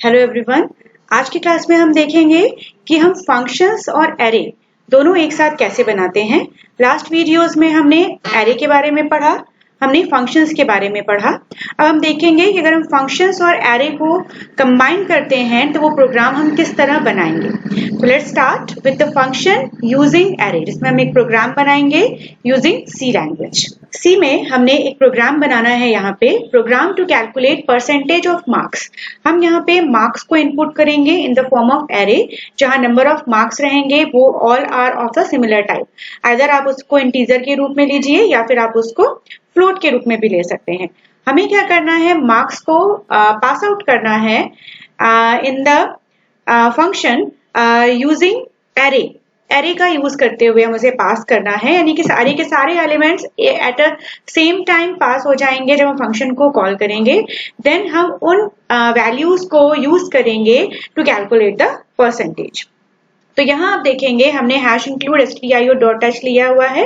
Hello everyone. आज की class में हम देखेंगे कि हम फंक्शंस और एरे दोनों एक साथ कैसे बनाते हैं। लास्ट वीडियोस में हमने एरे के बारे में पढ़ा, हमने फंक्शंस के बारे में पढ़ा। अब हम देखेंगे कि अगर हम फंक्शंस और एरे को कंबाइन करते हैं तो वो प्रोग्राम हम किस तरह बनाएंगे। तो let's start with the function using array, जिसमें हम एक प्रोग्राम बनाएंगे यूजिंग सी लैंग्वेज। सी में हमने एक प्रोग्राम बनाना है। यहाँ पे program to calculate percentage of marks. हम यहाँ पे मार्क्स को इनपुट करेंगे in the form of array, जहां नंबर ऑफ मार्क्स रहेंगे वो all are of the similar type. Either आप उसको इंटीजर के रूप में लीजिए या फिर आप उसको फ्लोट के रूप में भी ले सकते हैं। हमें क्या करना है, मार्क्स को पास आउट करना है in the function using array. Array का यूज करते हुए हम उसे पास करना है, यानी कि सारे के सारे elements at a same time pass हो जाएंगे जब हम फंक्शन को कॉल करेंगे। देन हम उन वैल्यूज को यूज करेंगे टू कैलकुलेट द परसेंटेज। तो यहाँ आप देखेंगे हमने हैश इंक्लूड stdio.h लिया हुआ है,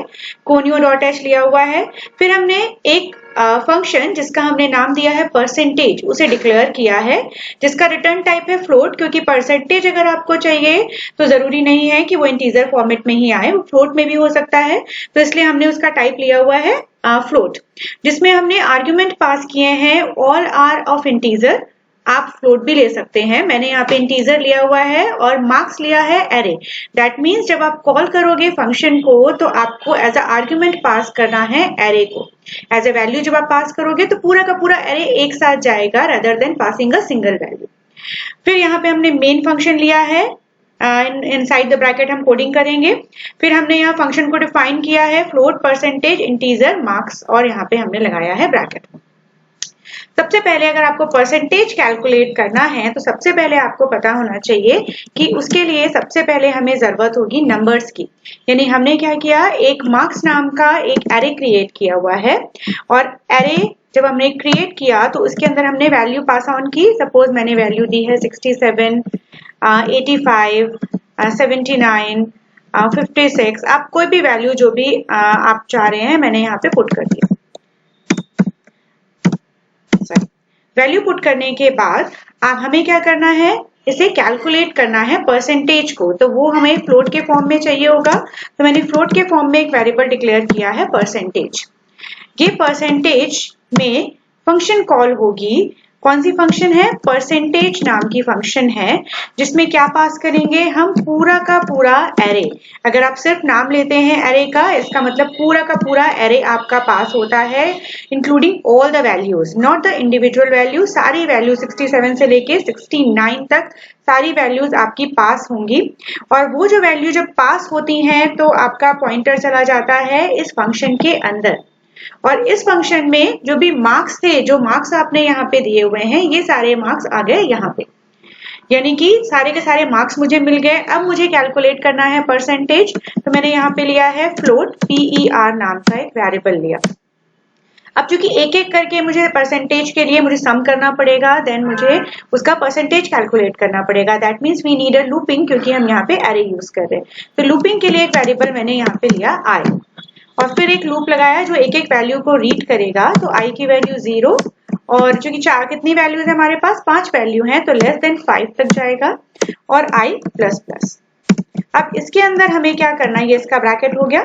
conio.h लिया हुआ है, फिर हमने एक फंक्शन जिसका हमने नाम दिया है परसेंटेज उसे डिक्लेयर किया है, जिसका रिटर्न टाइप है फ्लोट, क्योंकि परसेंटेज अगर आपको चाहिए तो जरूरी नहीं है कि वो इंटीजर फॉर्मेट में ही आए, वो फ्लोट में भी हो सकता है। तो इसलिए हमने उसका टाइप लिया हुआ है फ्लोट, जिसमें हमने आर्ग्यूमेंट पास किए हैं ऑल आर ऑफ इंटीजर। आप फ्लोट भी ले सकते हैं, मैंने यहाँ पे इंटीजर लिया हुआ है और मार्क्स लिया है एरे। दैट मीन्स जब आप कॉल करोगे फंक्शन को तो आपको एज अ आर्ग्यूमेंट पास करना है एरे को। एज अ वैल्यू जब आप पास करोगे तो पूरा का पूरा एरे एक साथ जाएगा rather than passing a single value. फिर यहाँ पे हमने मेन फंक्शन लिया है, इनसाइड द ब्रैकेट हम कोडिंग करेंगे। फिर हमने यहाँ फंक्शन को डिफाइन किया है फ्लोट, परसेंटेज, इंटीजर, मार्क्स, और यहाँ पे हमने लगाया है ब्रैकेट। सबसे पहले अगर आपको परसेंटेज कैलकुलेट करना है तो सबसे पहले आपको पता होना चाहिए कि उसके लिए सबसे पहले हमें जरूरत होगी नंबर्स की। यानी हमने क्या किया, एक मार्क्स नाम का एक एरे क्रिएट किया हुआ है, और एरे जब हमने क्रिएट किया तो उसके अंदर हमने वैल्यू पास ऑन की। सपोज मैंने वैल्यू दी है 67, 85, 79, 56। आप कोई भी वैल्यू जो भी आप चाह रहे हैं मैंने यहाँ पे पुट कर दिया। वैल्यू पुट करने के बाद अब हमें क्या करना है, इसे कैलकुलेट करना है परसेंटेज को। तो वो हमें फ्लोट के फॉर्म में चाहिए होगा, तो मैंने फ्लोट के फॉर्म में एक वेरिएबल डिक्लेयर किया है परसेंटेज। ये परसेंटेज में फंक्शन कॉल होगी। कौन सी फंक्शन है, परसेंटेज नाम की फंक्शन है, जिसमें क्या पास करेंगे हम, पूरा का पूरा एरे। अगर आप सिर्फ नाम लेते हैं एरे का, इसका मतलब पूरा का पूरा एरे आपका पास होता है, including all the values, not the individual value. सारी वैल्यू 67 से लेके 69 तक सारी वैल्यूज आपकी पास होंगी। और वो जो वैल्यू जब पास होती हैं तो आपका पॉइंटर चला जाता है इस फंक्शन के अंदर, और इस फंक्शन में जो भी मार्क्स थे, जो मार्क्स आपने यहाँ पे दिए हुए हैं, ये सारे मार्क्स आ गए यहाँ पे, यानी कि सारे के सारे मार्क्स मुझे मिल गए। अब मुझे कैलकुलेट करना है परसेंटेज, तो मैंने यहाँ पे लिया है फ्लोट, PER नाम का एक वेरिएबल लिया। अब चूंकि एक एक करके मुझे परसेंटेज के लिए मुझे सम करना पड़ेगा, देन मुझे उसका परसेंटेज कैलकुलेट करना पड़ेगा। That means we need a looping, क्योंकि हम यहाँ पे एरे यूज कर रहे हैं। तो लूपिंग के लिए एक वेरिएबल मैंने यहाँ पे लिया आई, और फिर एक लूप लगाया जो एक एक वैल्यू को रीड करेगा। तो आई की वैल्यू 0, और चूंकि चार कितनी वैल्यूज है हमारे पास, 5 वैल्यू है, तो लेस देन 5 तक जाएगा, और आई प्लस प्लस। अब इसके अंदर हमें क्या करना है, ये इसका ब्रैकेट हो गया।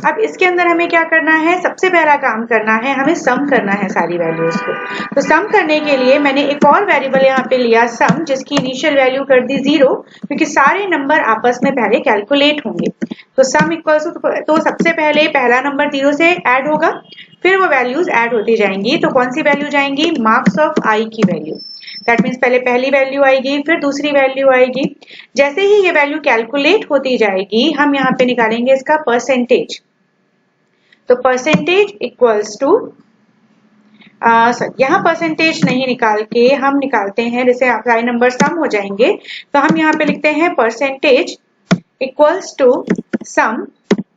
अब इसके अंदर हमें क्या करना है, सबसे पहला काम करना है, हमें सम करना है सारी वैल्यूज को। तो सम करने के लिए मैंने एक और वेरिएबल यहाँ पे लिया सम, जिसकी इनिशियल वैल्यू कर दी 0, क्योंकि सारे नंबर आपस में पहले कैलकुलेट होंगे। तो सम इक्वल्स तो सबसे पहले पहला नंबर 0 से ऐड होगा, फिर वो वैल्यूज ऐड होती जाएंगी। तो कौन सी वैल्यू जाएंगी, मार्क्स ऑफ आई की वैल्यू। दैट मीन्स पहले पहली वैल्यू आएगी, फिर दूसरी वैल्यू आएगी। जैसे ही ये वैल्यू कैलकुलेट होती जाएगी, हम यहाँ पे निकालेंगे इसका परसेंटेज। तो परसेंटेज इक्वल्स टू, यहाँ परसेंटेज नहीं निकाल के हम निकालते हैं, जैसे सारे नंबर सम हो जाएंगे तो हम यहाँ पे लिखते हैं percentage equals to sum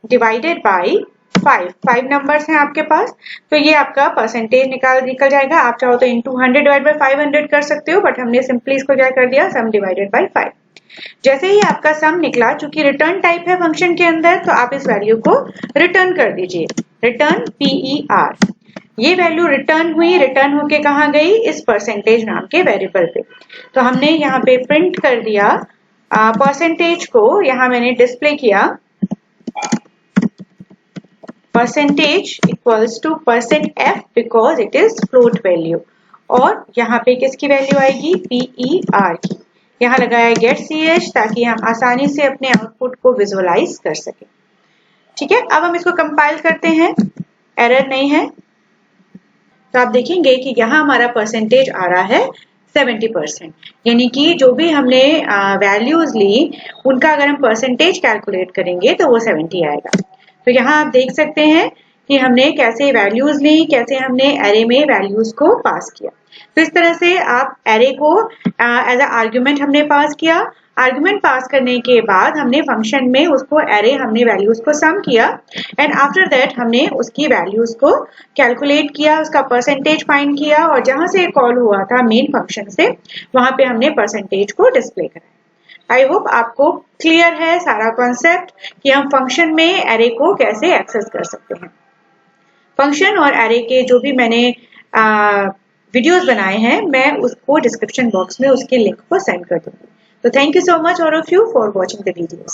divided by 5 numbers हैं आपके पास, तो ये आपका परसेंटेज निकल जाएगा। आप चाहो तो इनटू 100 डिवाइड बाई 500 कर सकते हो, बट हमने सिंपली इसको क्या कर दिया, सम डिवाइडेड बाई 5। जैसे ही आपका सम निकला, चूंकि रिटर्न टाइप है फंक्शन के अंदर, तो आप इस वैल्यू को रिटर्न कर दीजिए, रिटर्न PER। ये वैल्यू रिटर्न हुई, रिटर्न होके कहाँ गई, इस परसेंटेज नाम के वेरिएबल पे। तो हमने यहाँ पे प्रिंट कर दिया परसेंटेज को, यहाँ मैंने डिस्प्ले किया percentage equals to %f because it is float value, और यहाँ पे किसकी वैल्यू आएगी, PER की। यहाँ लगाया गेट ch ताकि हम आसानी से अपने आउटपुट को विजुअलाइज कर सके। ठीक है, अब हम इसको कंपाइल करते हैं, एरर नहीं है। तो आप देखेंगे कि यहाँ हमारा परसेंटेज आ रहा है 70%, यानी कि जो भी हमने वैल्यूज ली उनका अगर हम परसेंटेज कैलकुलेट करेंगे तो वो 70 आएगा। तो यहाँ आप देख सकते हैं कि हमने कैसे वैल्यूज ली, कैसे हमने एरे में वैल्यूज को पास किया। तो इस तरह से आप एरे को एज अ आर्ग्यूमेंट हमने पास किया। आर्ग्यूमेंट पास करने के बाद हमने फंक्शन में उसको एरे हमने वैल्यूज को सम किया, एंड आफ्टर दैट हमने उसकी वैल्यूज को कैलकुलेट किया, उसका परसेंटेज फाइंड किया, और जहां से कॉल हुआ था मेन फंक्शन से वहां पे हमने परसेंटेज को डिस्प्ले करा। आई होप आपको क्लियर है सारा कॉन्सेप्ट कि हम फंक्शन में एरे को कैसे एक्सेस कर सकते हैं। फंक्शन और एरे के जो भी मैंने वीडियोस बनाए हैं मैं उसको डिस्क्रिप्शन बॉक्स में उसके लिंक को सेंड कर दूंगी। तो thank you so much all of you for watching the videos.